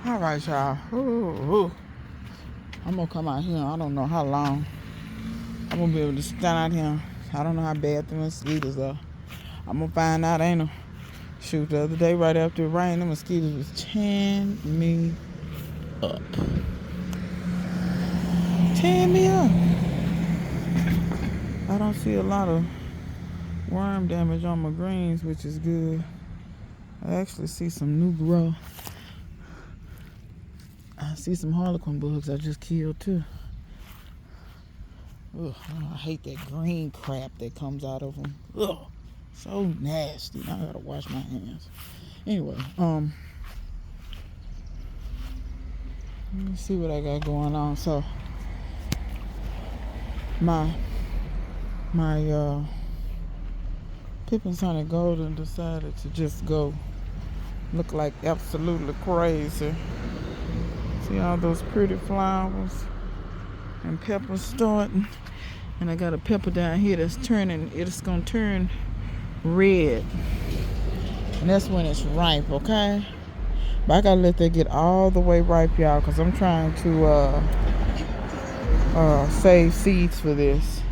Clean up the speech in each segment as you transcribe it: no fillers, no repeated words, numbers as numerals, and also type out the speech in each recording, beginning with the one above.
All right, y'all. Ooh. I'm gonna come out here. I don't know how long. I'm gonna be able to stand out here. I don't know how bad the mosquitoes are. I'm gonna find out, ain't I? Shoot, the other day right after it rained, the mosquitoes was tearing me up. Tearing me up. I don't see a lot of worm damage on my greens, which is good. I actually see some new growth. I see some harlequin bugs I just killed too. Ugh, I hate that green crap that comes out of them. Ugh, so nasty. Now I gotta wash my hands. Anyway, let me see what I got going on. So my Pippin's Honey Golden decided to just go look like absolutely crazy. See all those pretty flowers and peppers starting. And I got a pepper down here that's turning, it's gonna turn red. And that's when it's ripe, okay? But I gotta let that get all the way ripe, y'all, because I'm trying to save seeds for this.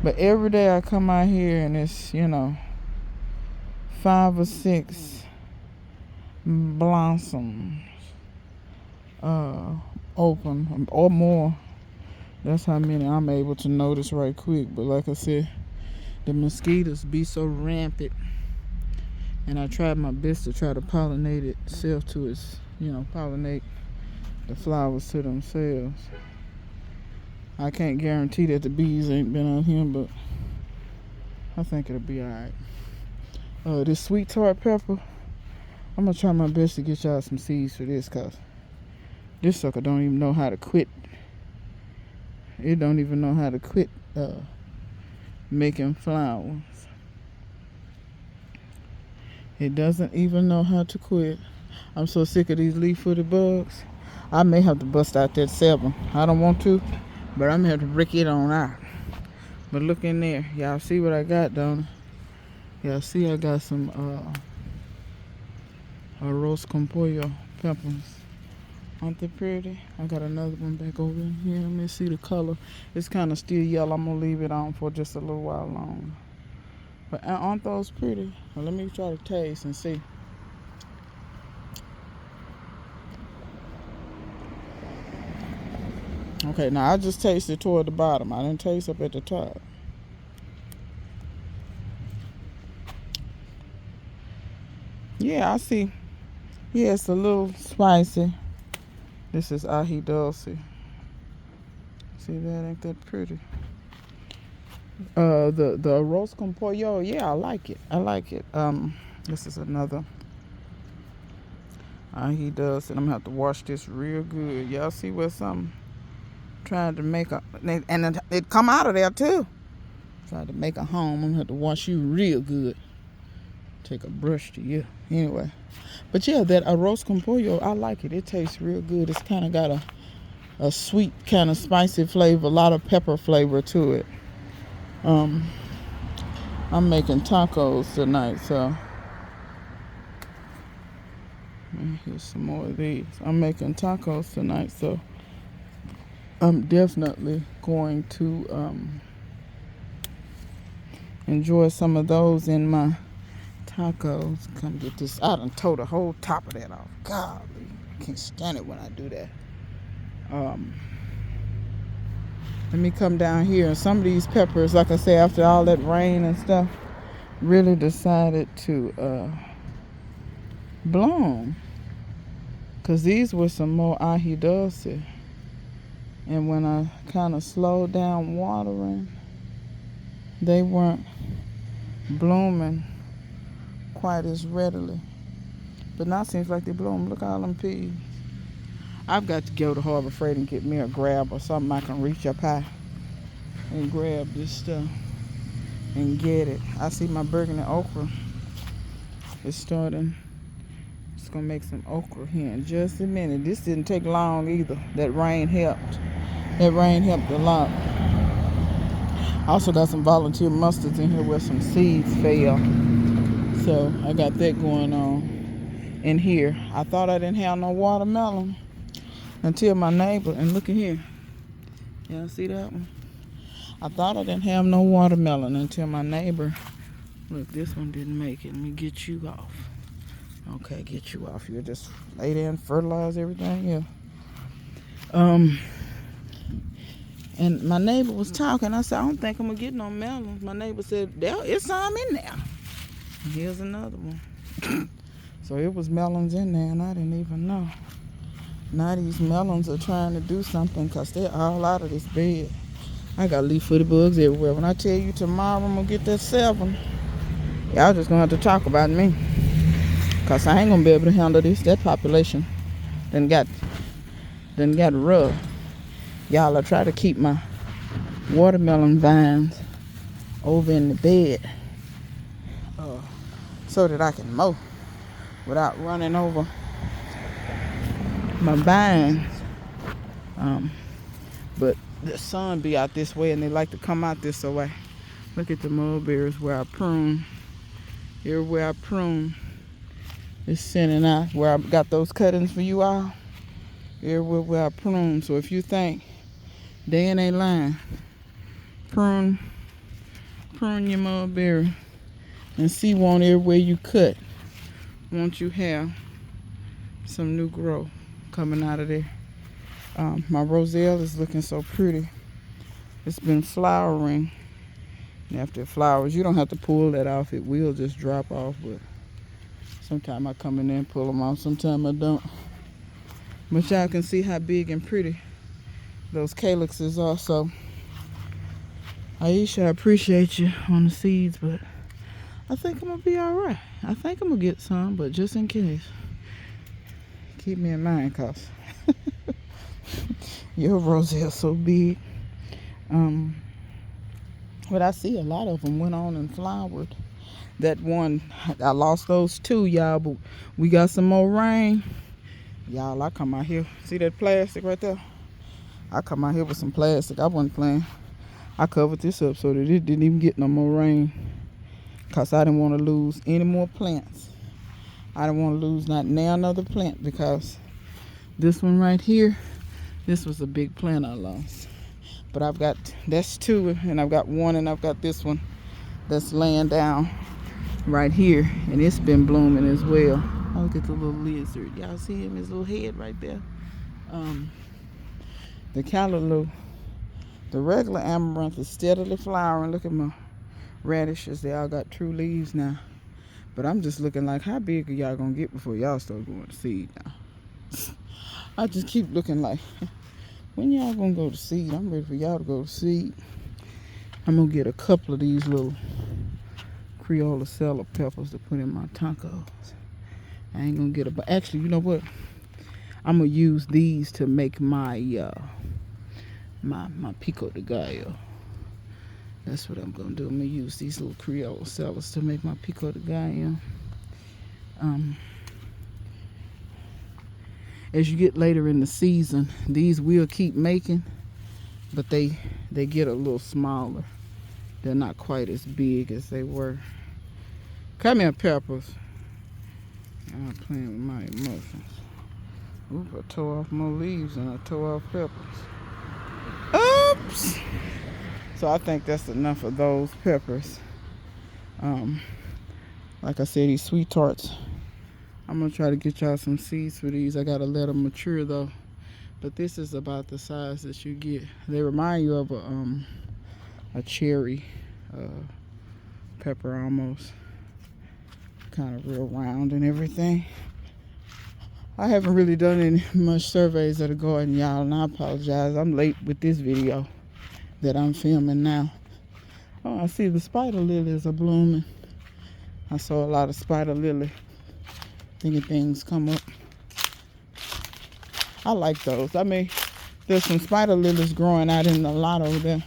But every day I come out here and it's, 5 or 6 blossoms open or more. That's how many I'm able to notice right quick. But like I said, the mosquitoes be so rampant, and I tried my best to try to pollinate itself to its, pollinate the flowers to themselves. I can't guarantee that the bees ain't been on here, but I think it'll be alright. This sweet tart pepper, I'm gonna try my best to get y'all some seeds for this, cause this sucker don't even know how to quit. It don't even know how to quit making flowers. It doesn't even know how to quit. I'm so sick of these leaf-footed bugs. I may have to bust out that 7. I don't want to, but I'm gonna have to break it on out. But look in there. Y'all see what I got, don't you? Y'all see I got some arroz con pollo peppers. Aren't they pretty? I got another one back over in here. Let me see the color. It's kind of still yellow. I'm gonna leave it on for just a little while longer. But aren't those pretty? Well, let me try to taste and see. Okay, now I just tasted toward the bottom. I didn't taste up at the top. Yeah, I see. Yeah, it's a little spicy. This is ají dulce. See that? Ain't that pretty? The arroz con pollo. Yeah, I like it. This is another ají dulce, and I'm gonna have to wash this real good. Y'all see what some trying to make and it come out of there too. Tried to make a home. I'm gonna have to wash you real good. Take a brush to you. Anyway. But yeah, that arroz con pollo, I like it. It tastes real good. It's kind of got a sweet, kind of spicy flavor, a lot of pepper flavor to it. I'm making tacos tonight, so here's some more of these. I'm making tacos tonight, so I'm definitely going to enjoy some of those in my tacos. Come get this. I done tore the whole top of that off. Golly, I can't stand it when I do that. Let me come down here. And some of these peppers, like I say, after all that rain and stuff, really decided to bloom. Because these were some more ají dulce. And when I kind of slowed down watering, they weren't blooming quite as readily. But now it seems like they bloom. Look at all them peas. I've got to go to Harbor Freight and get me a grab or something I can reach up high and grab this stuff and get it. I see my burgundy okra is starting. It's gonna make some okra here in just a minute. This didn't take long either. That rain helped. That rain helped a lot. I also got some volunteer mustards in here where some seeds fell. So I got that going on. in here. I thought I didn't have no watermelon until my neighbor, and look at here. Y'all see that one? I thought I didn't have no watermelon until my neighbor, look, this one didn't make it. Let me get you off. Okay, get you off. You just lay there and fertilize everything. Yeah. And my neighbor was talking. I said, I don't think I'm gonna get no melons. My neighbor said, it's some in there. And here's another one. So it was melons in there, and I didn't even know. Now these melons are trying to do something because they're all out of this bed. I got leaf-footed bugs everywhere. When I tell you tomorrow I'm gonna get that 7, y'all just gonna have to talk about me. Because I ain't gonna be able to handle this. That population done got rough. Y'all, I try to keep my watermelon vines over in the bed so that I can mow without running over my vines. But the sun be out this way and they like to come out this way. Look at the mulberries where I prune. Everywhere I prune, it's sending out where I got those cuttings for you all. Everywhere where I prune. So if you think Dan ain't lying, prune your mulberry and see one everywhere you cut. Won't you have some new growth coming out of there? My roselle is looking so pretty. It's been flowering. And after it flowers, you don't have to pull that off. It will just drop off. But sometimes I come in there and pull them off. Sometimes I don't. But y'all can see how big and pretty those calyxes are. So Aisha, I appreciate you on the seeds, but I think I'm gonna be all right. I think I'm gonna get some, but just in case, keep me in mind, cause your roselle so big. But I see a lot of them went on and flowered. That one, I lost those 2, y'all, but we got some more rain. Y'all, I come out here, see that plastic right there? I come out here with some plastic. I wasn't playing. I covered this up so that it didn't even get no more rain, because I didn't want to lose any more plants. I didn't want to lose not now another plant, because this one right here, this was a big plant I lost. But I've got, that's 2, and I've got 1, and I've got this one that's laying down right here, and it's been blooming as well. Oh, look at the little lizard. Y'all see him, his little head right there? The callaloo, the regular amaranth is steadily flowering. Look at my radishes. They all got true leaves now. But I'm just looking like, how big are y'all gonna get before y'all start going to seed now? I just keep looking like, when y'all gonna go to seed? I'm ready for y'all to go to seed. I'm gonna get a couple of these little Creola cellar peppers to put in my tacos. I ain't gonna get but actually, you know what? I'm gonna use these to make my my pico de gallo. That's what I'm gonna do. I'm gonna use these little Creole cellars to make my pico de gallo. As you get later in the season, these will keep making, but they get a little smaller. They're not quite as big as they were. Come here, peppers. I'm playing with my emotions. Oop, I tore off more leaves and I tore off peppers. Oops! So I think that's enough of those peppers. Like I said, these sweet tarts, I'm gonna try to get y'all some seeds for these. I gotta let them mature though. But this is about the size that you get. They remind you of a cherry pepper almost. Kind of real round and everything. I haven't really done any much surveys of the garden, y'all, and I apologize. I'm late with this video that I'm filming now. Oh, I see the spider lilies are blooming. I saw a lot of spider lily thinking things come up. I like those. I mean, there's some spider lilies growing out in the lot over there.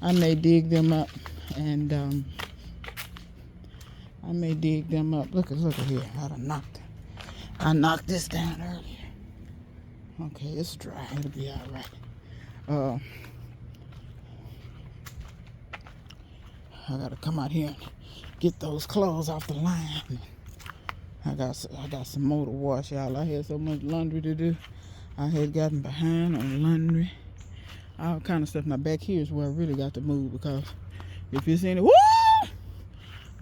I may dig them up and I may dig them up. Look at here. I knocked this down earlier. Okay, it's dry. It'll be all right. I gotta come out here and get those clothes off the line. I got some more to wash, y'all. I had so much laundry to do. I had gotten behind on laundry. All kind of stuff. Now back here is where I really got to move, because if it's any, woo!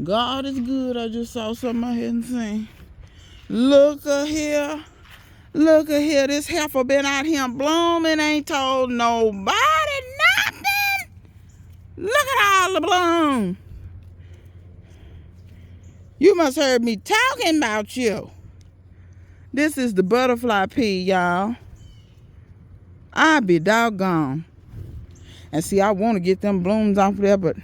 God is good. I just saw something I hadn't seen. Look at here. Look at here. This heifer been out here blooming. Ain't told nobody nothing. Look at all the bloom. You must heard me talking about you. This is the butterfly pea, y'all. I be doggone. And see, I want to get them blooms off there, but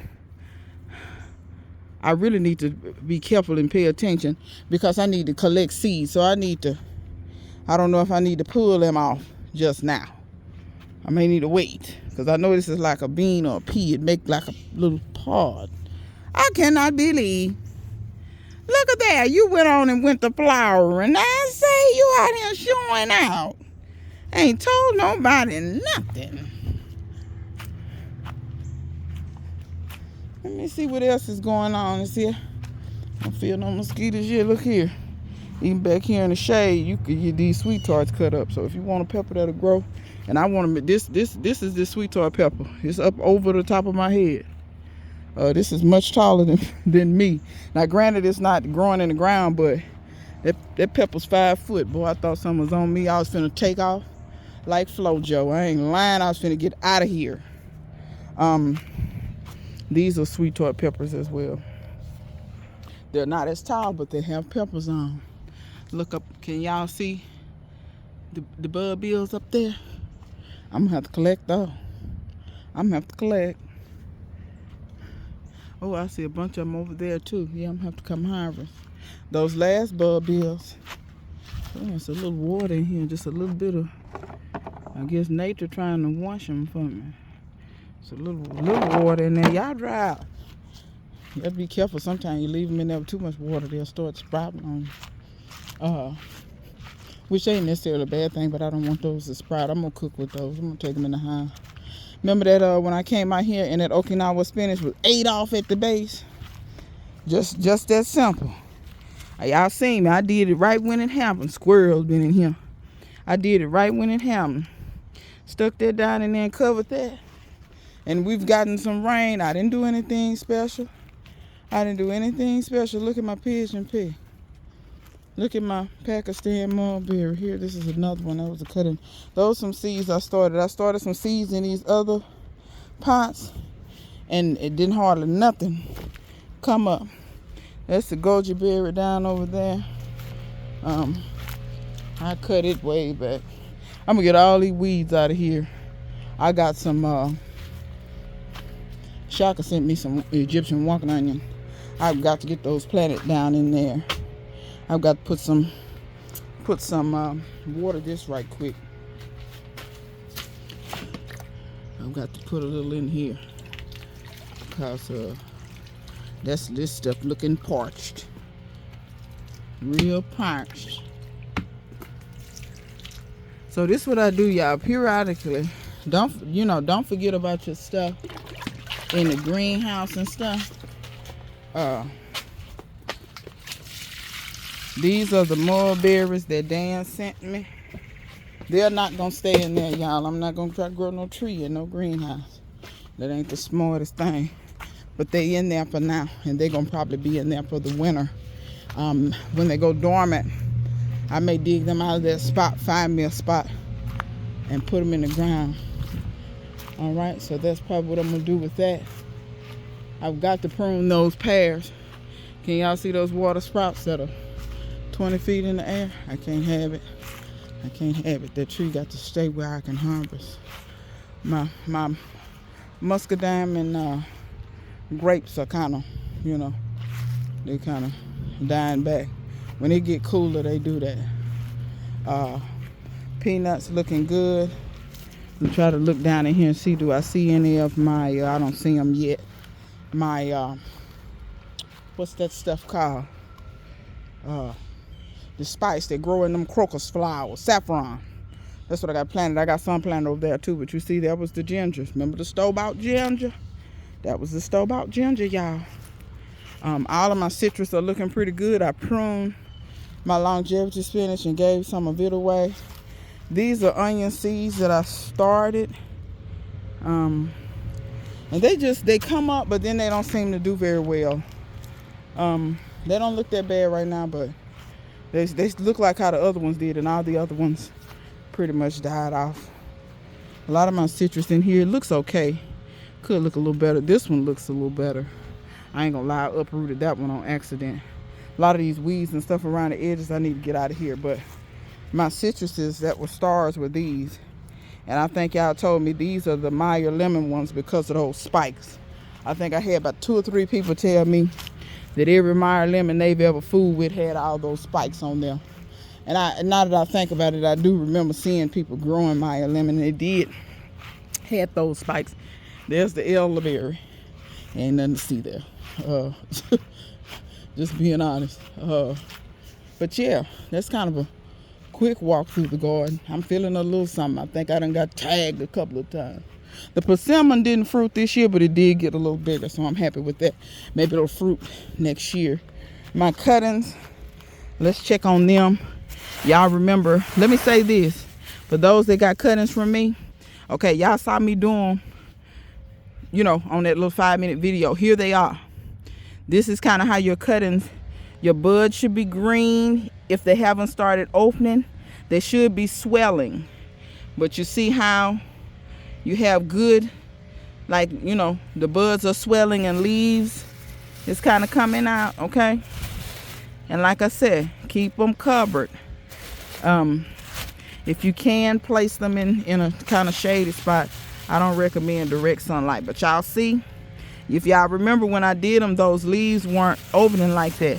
I really need to be careful and pay attention, because I need to collect seeds. So I don't know if I need to pull them off just now. I may need to wait, because I know this is like a bean or a pea. It make like a little pod. I cannot believe. Look at that. You went on and went to flowering. I say you out here showing out. Ain't told nobody nothing. Let me see what else is going on. Let's see. I don't feel no mosquitoes yet. Look here. Even back here in the shade, you could get these sweet tarts cut up. So if you want a pepper that'll grow, and I want to, this is this sweet tart pepper. It's up over the top of my head. This is much taller than me. Now, granted, it's not growing in the ground, but that pepper's 5 foot. Boy, I thought something was on me. I was finna take off like Flojo. I ain't lying. I was finna get out of here. These are sweet tart peppers as well. They're not as tall, but they have peppers on. Look up. Can y'all see the bud bills up there? I'm gonna have to collect those. I'm gonna have to collect. Oh, I see a bunch of them over there too. Yeah, I'm gonna have to come harvest those last bud bills. Oh, there's a little water in here, just a little bit of, I guess, nature trying to wash them for me. It's a little water in there. Y'all dry out. You have to be careful. Sometimes you leave them in there with too much water, they'll start sprouting on you. Which ain't necessarily a bad thing, but I don't want those to sprout. I'm gonna cook with those. I'm gonna take them in the house. Remember that when I came out here and that Okinawa spinach was ate off at the base? Just that simple. Y'all seen me. I did it right when it happened. Squirrels been in here. I did it right when it happened. Stuck that down in there and covered that. And we've gotten some rain. I didn't do anything special. Look at my pigeon pea. Look at my Pakistan mulberry here. This is another one. That was a cutting. Those some seeds I started. I started some seeds in these other pots, and it didn't hardly nothing come up. That's the goji berry down over there. I cut it way back. I'm gonna get all these weeds out of here. I got some. Shaka sent me some Egyptian walking onion. I've got to get those planted down in there. I've got to put some water this right quick. I've got to put a little in here because this stuff looking parched, real parched. So this is what I do, y'all. Periodically, don't forget about your stuff in the greenhouse and stuff. These are the mulberries that Dan sent me. They're not gonna stay in there, y'all. I'm not gonna try to grow no tree in no greenhouse. That ain't the smartest thing. But they in there for now, and they're gonna probably be in there for the winter. When they go dormant, I may dig them out of that spot, find me a spot, and put them in the ground. All right, so that's probably what I'm gonna do with that. I've got to prune those pears. Can y'all see those water sprouts that are 20 feet in the air? I can't have it. That tree got to stay where I can harvest. My muscadine and grapes are kind of, they kind of dying back. When it get cooler, they do that. Peanuts looking good. I'm trying to look down in here and see, do I see any of my, I don't see them yet. My, what's that stuff called? The spice that grow in them crocus flowers, saffron. That's what I got planted. I got some planted over there too, but you see, that was the ginger. Remember the store-bought ginger? That was the store-bought ginger, y'all. All of my citrus are looking pretty good. I pruned my longevity spinach and gave some of it away. These are onion seeds that I started. And they come up, but then they don't seem to do very well. They don't look that bad right now, but they look like how the other ones did, and all the other ones pretty much died off. A lot of my citrus in here looks okay. Could look a little better. This one looks a little better. I ain't gonna lie, I uprooted that one on accident. A lot of these weeds and stuff around the edges I need to get out of here, but my citruses that were stars were these. And I think y'all told me these are the Meyer lemon ones because of those spikes. I think I had about 2 or 3 people tell me that every Meyer lemon they've ever fooled with had all those spikes on them. And now that I think about it, I do remember seeing people growing Meyer lemon, and they did had those spikes. There's the elderberry. Ain't nothing to see there. Just being honest. But yeah, that's kind of a quick walk through the garden. I'm feeling a little something. I think I done got tagged a couple of times. The persimmon didn't fruit this year, but it did get a little bigger, so I'm happy with that. Maybe it'll fruit next year. My cuttings, let's check on them. Y'all remember, let me say this. For those that got cuttings from me, okay, y'all saw me doing, you know, on that little 5-minute video. Here they are. This is kind of how your cuttings, your buds should be green. If they haven't started opening, they should be swelling. But you see how you have good, like, you know, the buds are swelling and leaves is kind of coming out, okay? And like I said, keep them covered. If you can, place them in a kind of shady spot. I don't recommend direct sunlight, but y'all see, if y'all remember when I did them, those leaves weren't opening like that.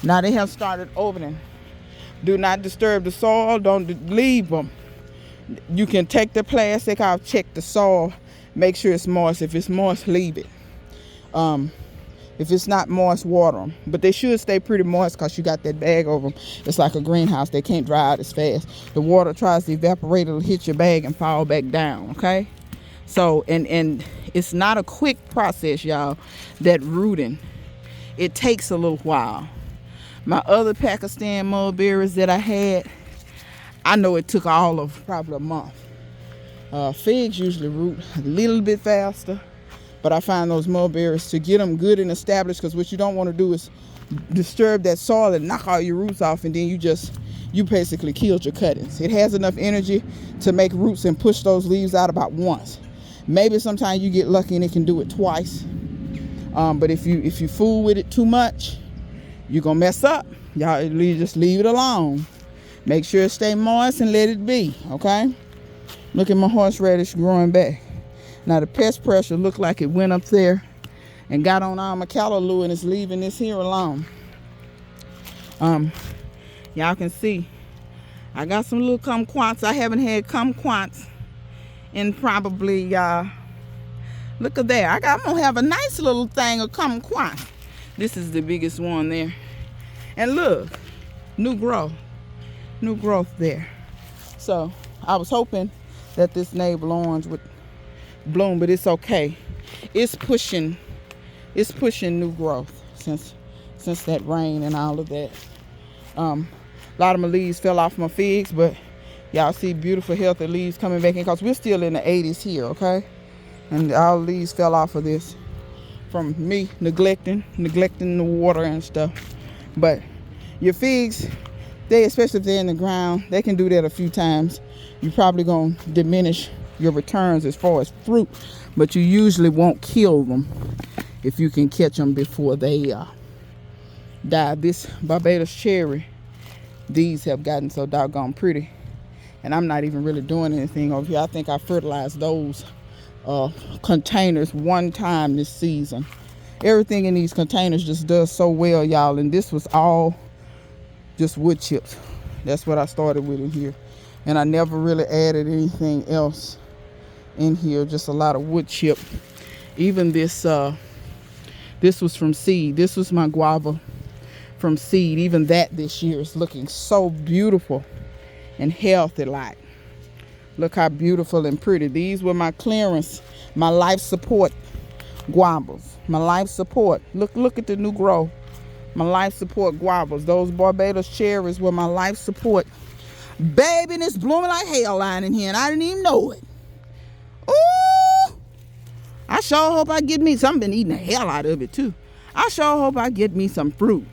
Now they have started opening. Do not disturb the soil. Don't leave them. You can take the plastic off, check the soil, make sure it's moist. If it's moist, leave it. If it's not moist, water them. But they should stay pretty moist because you got that bag over them. It's like a greenhouse. They can't dry out as fast. The water tries to evaporate, it'll hit your bag and fall back down, okay? So, and it's not a quick process, y'all, that rooting. It takes a little while. My other Pakistan mulberries that I had, I know it took all of probably a month. Figs usually root a little bit faster, but I find those mulberries, to get them good and established, because what you don't want to do is disturb that soil and knock all your roots off, and then you basically killed your cuttings. It has enough energy to make roots and push those leaves out about once. Maybe sometimes you get lucky and it can do it twice. But if you fool with it too much, you're gonna mess up. Y'all just leave it alone. Make sure it stay moist and let it be, okay? Look at my horseradish growing back. Now the pest pressure looked like it went up there and got on all my callaloo, and it's leaving this here alone. Y'all can see I got some little kumquats. I haven't had kumquats in probably, look at there. I'm gonna have a nice little thing of kumquats. This is the biggest one there. And look, new growth there. So I was hoping that this navel orange would bloom, but it's okay. It's pushing new growth since that rain and all of that. A lot of my leaves fell off my figs, but y'all see beautiful healthy leaves coming back in, because we're still in the 80s here, okay? And all the leaves fell off of this from me neglecting the water and stuff. But your figs, especially if they're in the ground, they can do that a few times. You're probably gonna diminish your returns as far as fruit, but you usually won't kill them if you can catch them before they die. This Barbados cherry, these have gotten so doggone pretty, and I'm not even really doing anything over here. I think I fertilized those containers one time this season. Everything in these containers just does so well, y'all, and this was all just wood chips. That's what I started with in here, and I never really added anything else in here, just a lot of wood chip. Even this was from seed. This was my guava from seed. Even that this year is looking so beautiful and healthy. Like, look how beautiful and pretty. These were my clearance, my life support guavas, my life support. Look at the new growth. My life support guavas. Those Barbados cherries were my life support. Baby, and it's blooming like hell line in here, and I didn't even know it. Ooh! I sure hope I get me some. I've been eating the hell out of it, too. I sure hope I get me some fruit.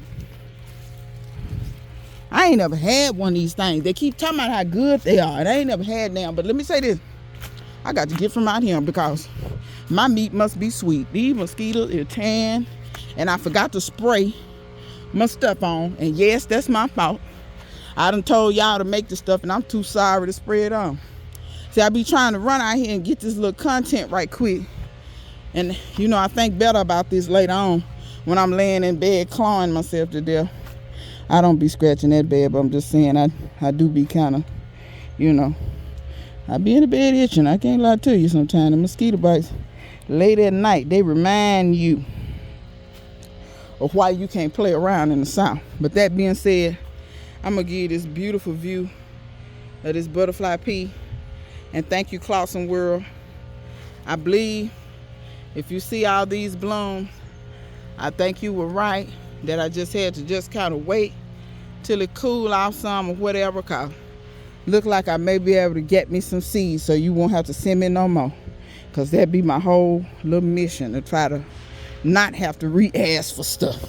I ain't never had one of these things. They keep talking about how good they are, and I ain't never had them. But let me say this. I got to get from out here because my meat must be sweet. These mosquitoes are tan, and I forgot to spray my stuff on. And yes, that's my fault. I done told y'all to make the stuff, and I'm too sorry to spray it on. See, I be trying to run out here and get this little content right quick. And, you know, I think better about this later on when I'm laying in bed clawing myself to death. I don't be scratching that bed, but I'm just saying I do be kind of, you know, I be in the bed itching. I can't lie to you sometimes. The mosquito bites late at night, they remind you of why you can't play around in the South. But that being said, I'm going to give you this beautiful view of this butterfly pea. And thank you, Clausen World. I believe if you see all these blooms, I think you were right that I just had to just kind of wait till it cool off some or whatever, cause look like I may be able to get me some seeds so you won't have to send me no more, cause that'd be my whole little mission, to try to not have to re-ask for stuff.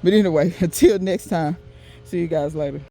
But anyway, until next time, see you guys later.